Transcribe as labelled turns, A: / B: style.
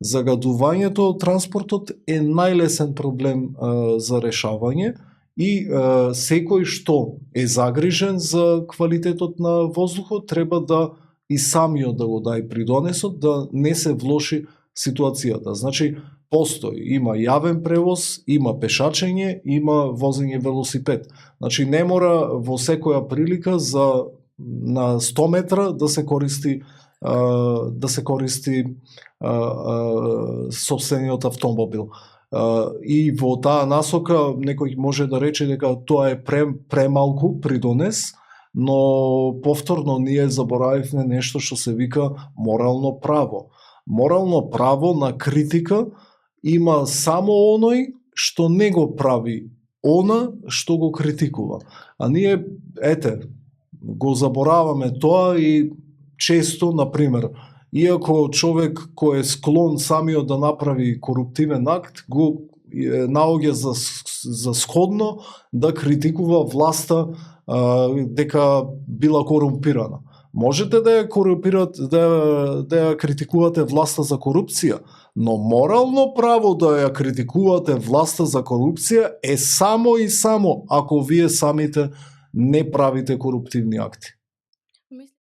A: загадувањето од транспортот е најлесен проблем за решавање и секој што е загрижен за квалитетот на воздухот треба да и самиот да го даде придонесот да не се влоши ситуацијата. Значи, постои, има јавен превоз, има пешачење, има возење велосипед. Значи, не мора во секоја прилика на 100 метра да се користи сопствениот автомобил. И во таа насока некој може да рече дека тоа е премалку придонес, но повторно ние заборавивме нешто што се вика морално право. Морално право на критика има само оној што не го прави она што го критикува. А ние, го забораваме тоа и често, например, иако човек кој е склон самиот да направи коруптивен акт, го наоѓа за сходно да критикува власта дека била корумпирана. Можете да ја критикувате власта за корупција, но морално право да ја критикувате власта за корупција е само и само ако вие самите не правите коруптивни акти.